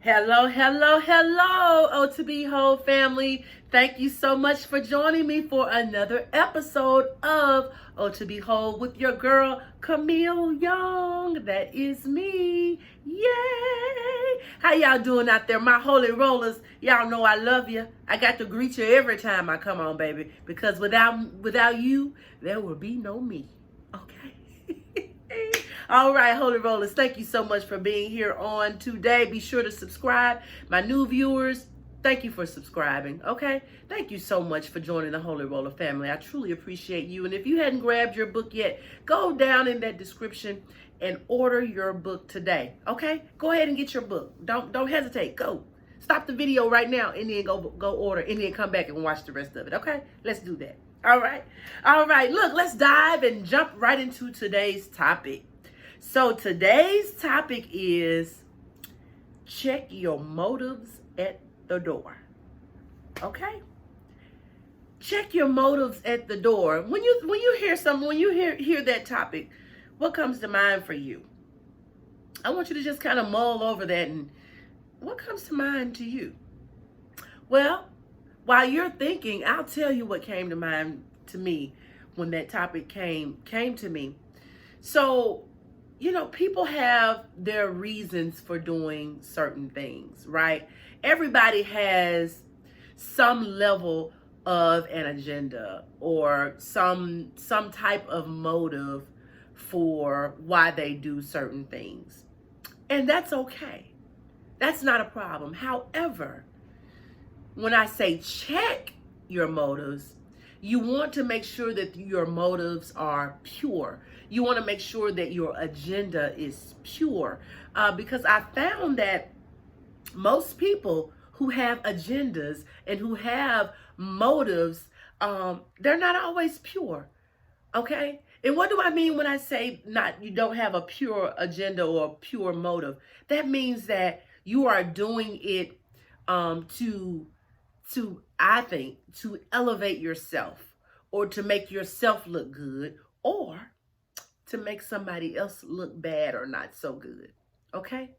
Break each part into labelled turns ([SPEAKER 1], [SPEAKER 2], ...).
[SPEAKER 1] Hello, hello, hello, O to Be Whole family. Thank you so much for joining me for another episode of O to Be Whole with your girl, Camille Young. That is me. Yay! How y'all doing out there, my holy rollers? Y'all know I love you. I got to greet you every time I come on, baby, because without you, there will be no me. Okay? All right, Holy Rollers, thank you so much for being here on today. Be sure to subscribe. My new viewers, thank you for subscribing, okay? Thank you so much for joining the Holy Roller family. I truly appreciate you. And if you hadn't grabbed your book yet, go down in that description and order your book today, okay? Go ahead and get your book. Don't hesitate. Go. Stop the video right now and then go order and then come back and watch the rest of it, okay? Let's do that. All right. All right. Look, let's dive and jump right into today's topic. So today's topic is check your motives at the door. Okay? Check your motives at the door. When you hear that topic, what comes to mind for you? I want you to just kind of mull over that and what comes to mind to you? Well, while you're thinking, I'll tell you what came to mind to me when that topic came to me. So, people have their reasons for doing certain things, right? Everybody has some level of an agenda or some type of motive for why they do certain things. And that's okay. That's not a problem. However, when I say check your motives, you want to make sure that your motives are pure. You want to make sure that your agenda is pure. Because I found that most people who have agendas and who have motives, they're not always pure. Okay? And what do I mean when I say you don't have a pure agenda or a pure motive? That means that you are doing it I think, to elevate yourself or to make yourself look good or to make somebody else look bad or not so good. Okay?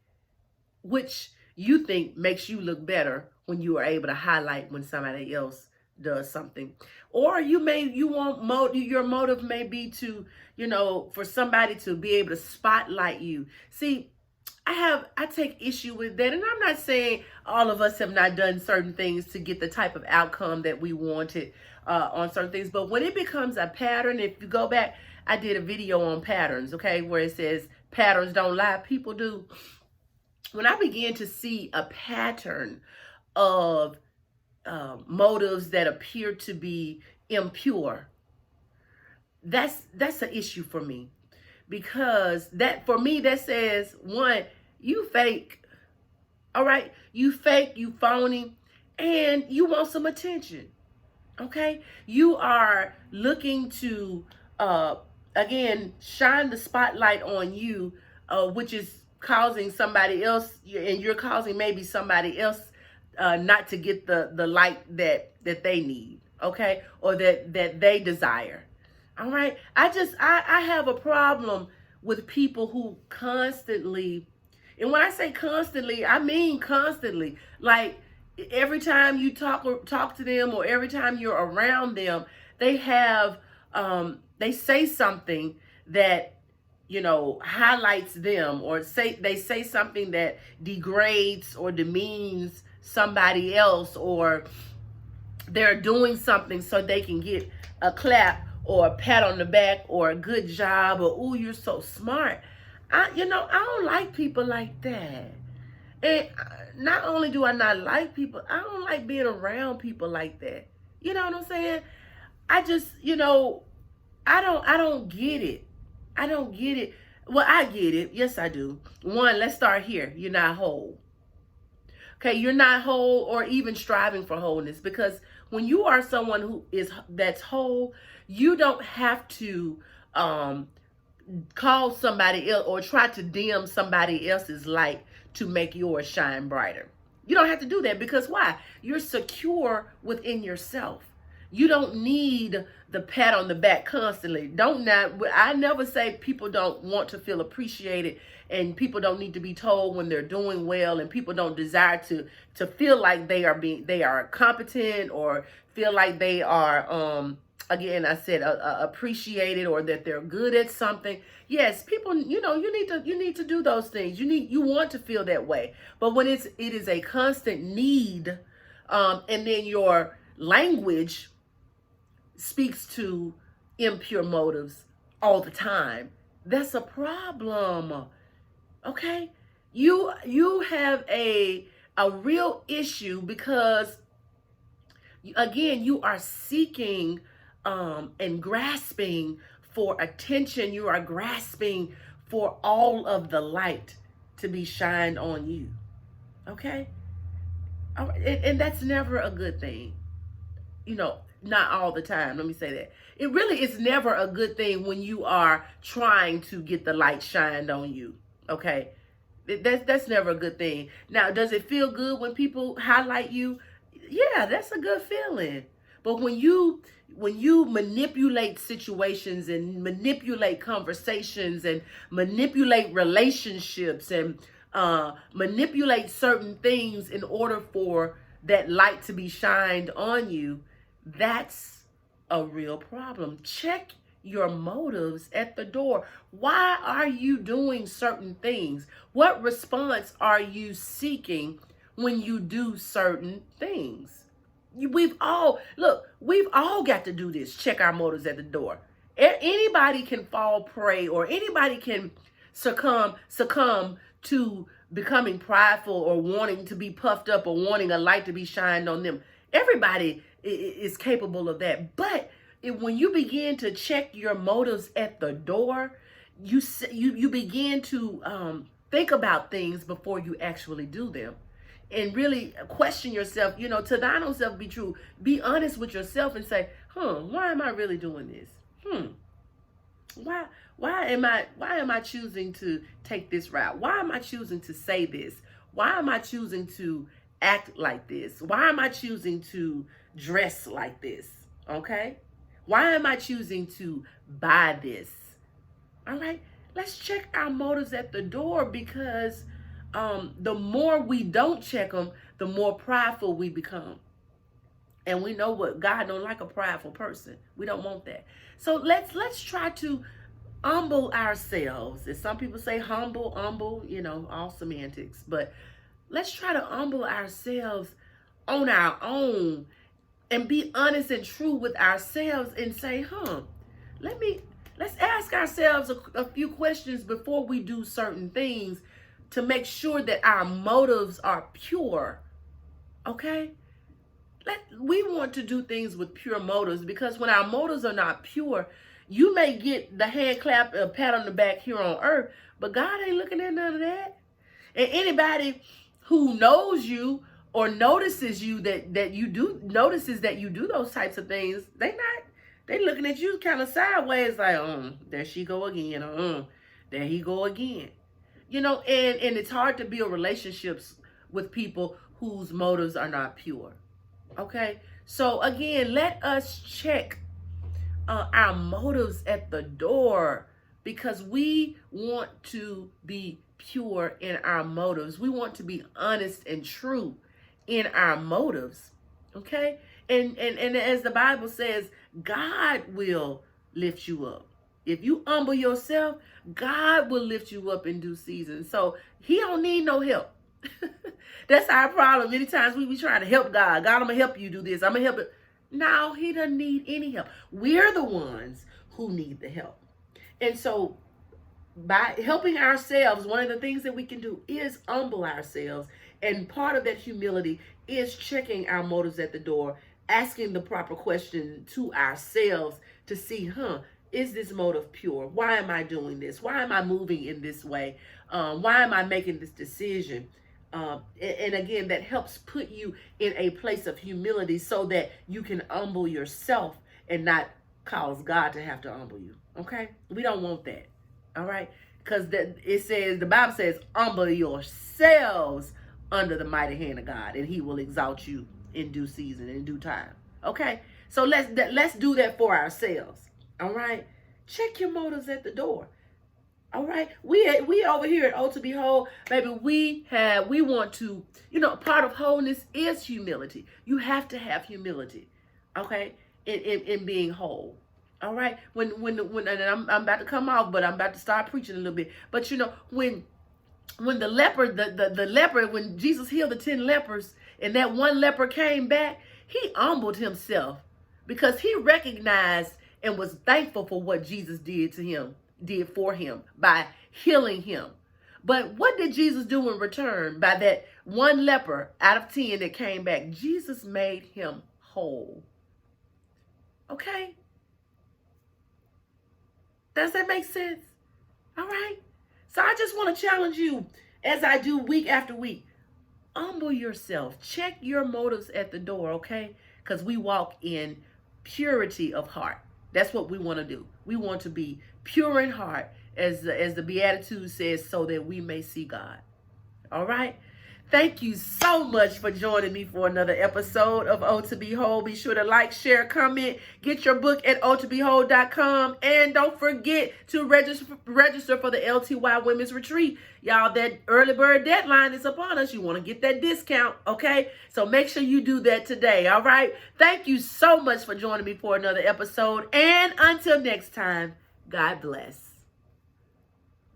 [SPEAKER 1] Which you think makes you look better when you are able to highlight when somebody else does something. Or your motive may be to, for somebody to be able to spotlight you. See, I take issue with that. And I'm not saying all of us have not done certain things to get the type of outcome that we wanted on certain things. But when it becomes a pattern, if you go back, I did a video on patterns, okay, where it says patterns don't lie, people do. When I began to see a pattern of motives that appear to be impure, that's an issue for me. Because that says, one, you fake. All right? You fake, you phony, and you want some attention. Okay? You are looking to, again, shine the spotlight on you, which is causing somebody else, and you're causing maybe somebody else not to get the light that they need, okay? Or that they desire. All right. I have a problem with people who constantly, and when I say constantly, I mean constantly. Like every time you talk to them or every time you're around them, they say something that, highlights them, or they say something that degrades or demeans somebody else, or they're doing something so they can get a clap or a pat on the back or a good job or, ooh, you're so smart. I don't like people like that. And not only do I not like people, I don't like being around people like that. You know what I'm saying? I just, I don't get it. I don't get it. Well, I get it. Yes, I do. One, let's start here. You're not whole. Okay, you're not whole or even striving for wholeness, because when you are someone that's whole, you don't have to call somebody else or try to dim somebody else's light to make yours shine brighter. You don't have to do that, because why? You're secure within yourself. You don't need the pat on the back constantly. I never say people don't want to feel appreciated and people don't need to be told when they're doing well, and people don't desire to feel like they are competent, or feel like they are again, I said, appreciated, or that they're good at something. Yes, people, you need to do those things. You want to feel that way. But when it is a constant need, and then your language speaks to impure motives all the time, that's a problem. Okay? You have a real issue, because again, you are seeking and grasping for attention. You are grasping for all of the light to be shined on you. Okay? And that's never a good thing. Not all the time. Let me say that. It really is never a good thing when you are trying to get the light shined on you. Okay? That's never a good thing. Now, does it feel good when people highlight you? Yeah, that's a good feeling. But when you manipulate situations, and manipulate conversations, and manipulate relationships, and manipulate certain things in order for that light to be shined on you, that's a real problem. Check your motives at the door. Why are you doing certain things? What response are you seeking when you do certain things? We've all got to do this. Check our motives at the door. Anybody can fall prey, or anybody can succumb to becoming prideful, or wanting to be puffed up, or wanting a light to be shined on them. Everybody is capable of that. But when you begin to check your motives at the door, you begin to think about things before you actually do them. And really question yourself, to thine own self be true. Be honest with yourself and say, why am I really doing this? Why am I choosing to take this route? Why am I choosing to say this? Why am I choosing to act like this? Why am I choosing to dress like this? Okay? Why am I choosing to buy this? All right? Let's check our motives at the door, because the more we don't check them, the more prideful we become. And we know what God don't like, a prideful person. We don't want that. So let's try to humble ourselves. As some people say, humble, all semantics. But let's try to humble ourselves on our own, and be honest and true with ourselves, and say, let's ask ourselves a few questions before we do certain things, to make sure that our motives are pure. Okay? We want to do things with pure motives, because when our motives are not pure, you may get the hand clap, a pat on the back here on earth, but God ain't looking at none of that. And anybody who knows you, or notices you that you do those types of things, they looking at you kind of sideways, like, there she go again, there he go again. And it's hard to build relationships with people whose motives are not pure. Okay? So again, let us check our motives at the door, because we want to be pure in our motives. We want to be honest and true in our motives. Okay? And as the Bible says, God will lift you up. If you humble yourself, God will lift you up in due season. So he don't need no help. That's our problem. Many times we be trying to help God. God, I'm going to help you do this. I'm going to help it. No, he doesn't need any help. We're the ones who need the help. And so by helping ourselves, one of the things that we can do is humble ourselves. And part of that humility is checking our motives at the door, asking the proper question to ourselves to see, is this motive pure? Why am I doing this? Why am I moving in this way? Why am I making this decision? And again, that helps put you in a place of humility, so that you can humble yourself and not cause God to have to humble you. Okay? We don't want that. All right? Because the Bible says, humble yourselves under the mighty hand of God, and he will exalt you in due season, in due time. Okay? So let's do that for ourselves. All right? Check your motives at the door. All right, we over here at O to Behold, baby. We want to, part of wholeness is humility. You have to have humility, okay, in being whole. All right, and I'm about to come off, but I'm about to start preaching a little bit. But when the leper, the leper, when Jesus healed the 10 lepers, and that one leper came back, he humbled himself because he recognized and was thankful for what Jesus did for him by healing him. But what did Jesus do in return by that one leper out of 10 that came back? Jesus made him whole. Okay? Does that make sense? All right. So I just want to challenge you, as I do week after week. Humble yourself. Check your motives at the door, okay? Because we walk in purity of heart. That's what we want to do. We want to be pure in heart, as the Beatitude says, so that we may see God. All right? Thank you so much for joining me for another episode of O to Behold. Be sure to like, share, comment, get your book at otobehold.com, and don't forget to register for the LTY Women's Retreat. Y'all, that early bird deadline is upon us. You want to get that discount, okay? So make sure you do that today, all right? Thank you so much for joining me for another episode, and until next time, God bless.